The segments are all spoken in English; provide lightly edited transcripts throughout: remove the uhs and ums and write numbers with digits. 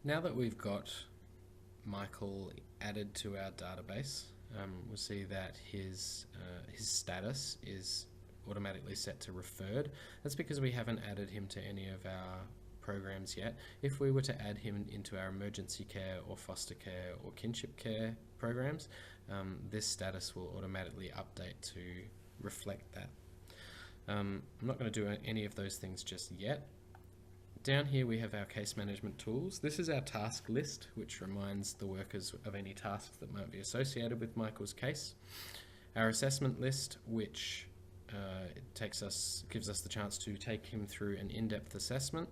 Now that we've got Michael added to our database, we'll see that his status is automatically set to referred. That's because we haven't added him to any of our programs yet. If we were to add him into our emergency care or foster care or kinship care programs, this status will automatically update to reflect that. I'm not going to do any of those things just yet. Down here we have our case management tools. This is our task list, which reminds the workers of any tasks that might be associated with Michael's case. Our assessment list, which gives us the chance to take him through an in-depth assessment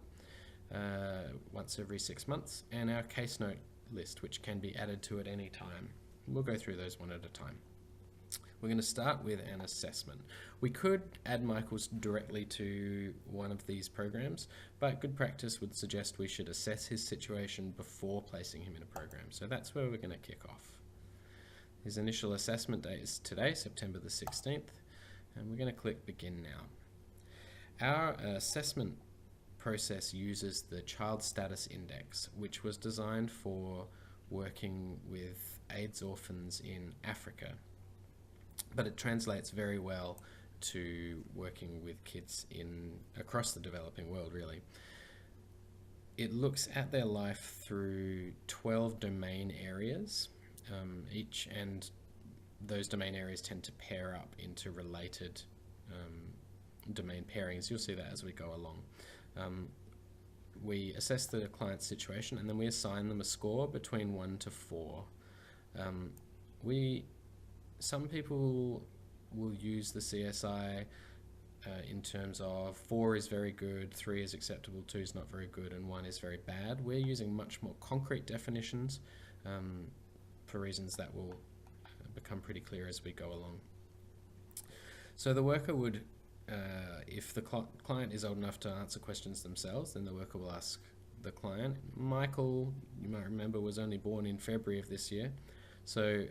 once every 6 months, and our case note list, which can be added to at any time. We'll go through those one at a time. We're going to start with an assessment. We could add Michael's directly to one of these programs, but good practice would suggest we should assess his situation before placing him in a program. So that's where we're going to kick off. His initial assessment date is today, September the 16th, and we're going to click Begin Now. Our assessment process uses the Child Status Index, which was designed for working with AIDS orphans in Africa, but it translates very well to working with kids across the developing world, really. It looks at their life through 12 domain areas each, and those domain areas tend to pair up into related domain pairings. You'll see that as we go along. We assess the client's situation and then we assign them a score between 1 to 4. Some people will use the CSI in terms of 4 is very good, 3 is acceptable, 2 is not very good, and 1 is very bad. We're using much more concrete definitions for reasons that will become pretty clear as we go along. So the worker would, if the client is old enough to answer questions themselves, then the worker will ask the client. Michael, you might remember, was only born in February of this year, so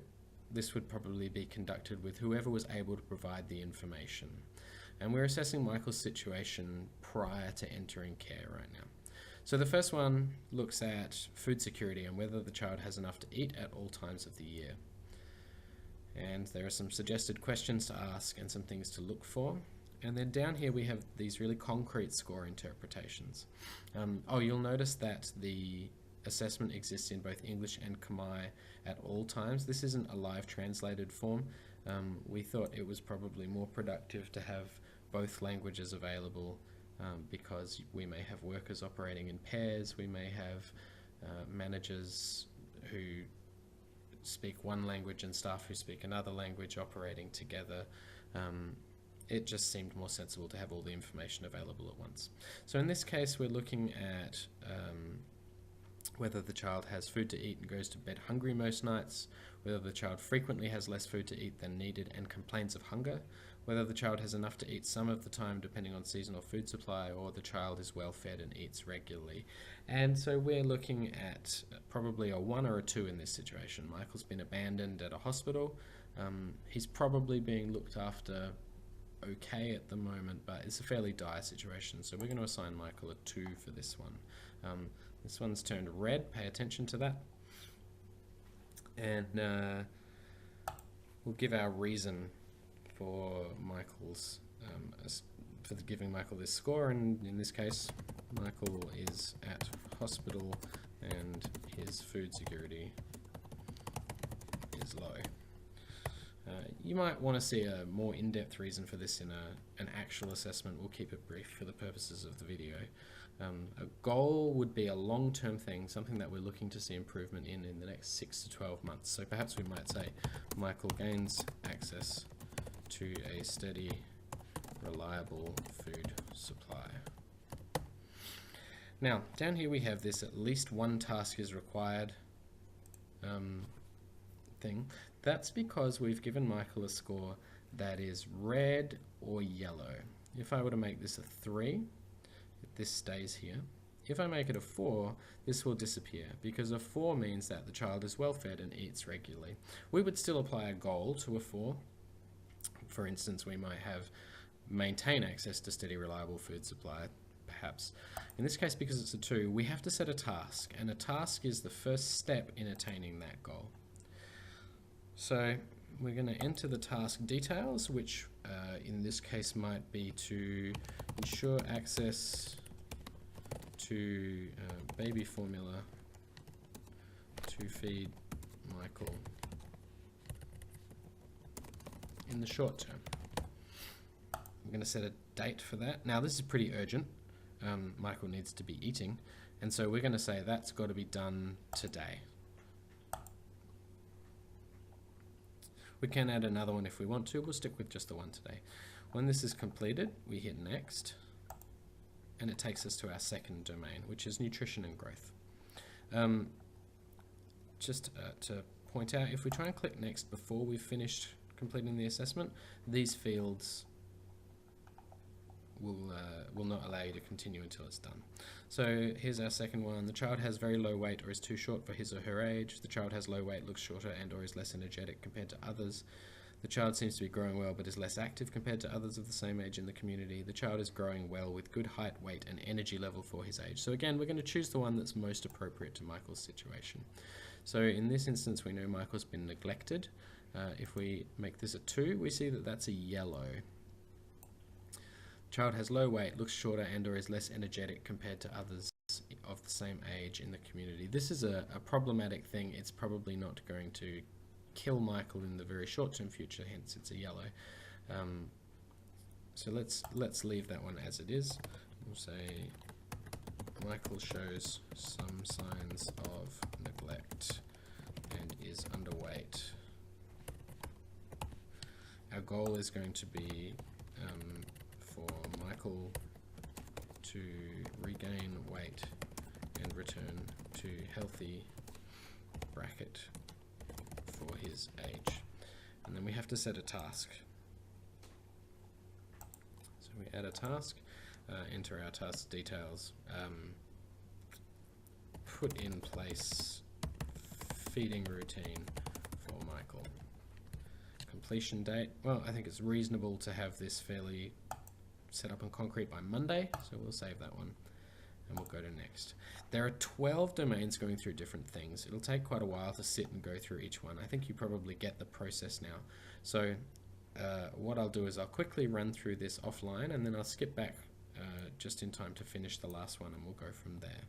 this would probably be conducted with whoever was able to provide the information. And we're assessing Michael's situation prior to entering care right now. So the first one looks at food security and whether the child has enough to eat at all times of the year. And there are some suggested questions to ask and some things to look for. And then down here we have these really concrete score interpretations. You'll notice that the assessment exists in both English and Khmer at all times. This isn't a live translated form. We thought it was probably more productive to have both languages available because we may have workers operating in pairs, we may have managers who speak one language and staff who speak another language operating together. It just seemed more sensible to have all the information available at once. So in this case we're looking at whether the child has food to eat and goes to bed hungry most nights, whether the child frequently has less food to eat than needed and complains of hunger, whether the child has enough to eat some of the time depending on seasonal food supply, or the child is well fed and eats regularly. And so we're looking at probably a 1 or a 2 in this situation. Michael's been abandoned at a hospital. He's probably being looked after okay at the moment, but it's a fairly dire situation, so we're going to assign Michael a 2 for this one. This one's turned red, pay attention to that. And we'll give our reason for Michael's, for giving Michael this score, and in this case, Michael is at hospital and his food security is low. You might want to see a more in-depth reason for this in an actual assessment. We'll keep it brief for the purposes of the video. A goal would be a long-term thing, something that we're looking to see improvement in the next 6 to 12 months. So perhaps we might say Michael gains access to a steady, reliable food supply. Now, down here we have this at least one task is required thing. That's because we've given Michael a score that is red or yellow. If I were to make this a 3, this stays here. If I make it a 4, this will disappear, because a 4 means that the child is well fed and eats regularly. We would still apply a goal to a 4. For instance, we might have maintain access to steady, reliable food supply, perhaps. In this case, because it's a 2, we have to set a task, and a task is the first step in attaining that goal. So we're going to enter the task details, which in this case might be to ensure access to baby formula to feed Michael in the short term. I'm going to set a date for that. Now this is pretty urgent. Michael needs to be eating, and so we're going to say that's got to be done today. We can add another one if we want to. We'll stick with just the one today. When this is completed, we hit next, and it takes us to our second domain, which is nutrition and growth. Just to point out, if we try and click next before we've finished completing the assessment, these fields will not allow you to continue until it's done. So here's our second one. The child has very low weight or is too short for his or her age. The child has low weight, looks shorter and or is less energetic compared to others. The child seems to be growing well but is less active compared to others of the same age in the community. The child is growing well with good height, weight and energy level for his age. So again, we're going to choose the one that's most appropriate to Michael's situation. So in this instance, we know Michael's been neglected. If we make this a 2, we see that that's a yellow. Child has low weight, looks shorter and or is less energetic compared to others of the same age in the community. This is a problematic thing. It's probably not going to kill Michael in the very short-term future, hence it's a yellow. So let's leave that one as it is. We'll say Michael shows some signs of neglect and is underweight. Our goal is going to be for Michael to regain weight and return to healthy bracket for his age. And then we have to set a task. So we add a task, enter our task details, put in place feeding routine for Michael. Completion date, well, I think it's reasonable to have this fairly set up on concrete by Monday, so we'll save that one and we'll go to next. There are 12 domains going through different things. It'll take quite a while to sit and go through each one. I think you probably get the process now. So what I'll do is I'll quickly run through this offline and then I'll skip back just in time to finish the last one and we'll go from there.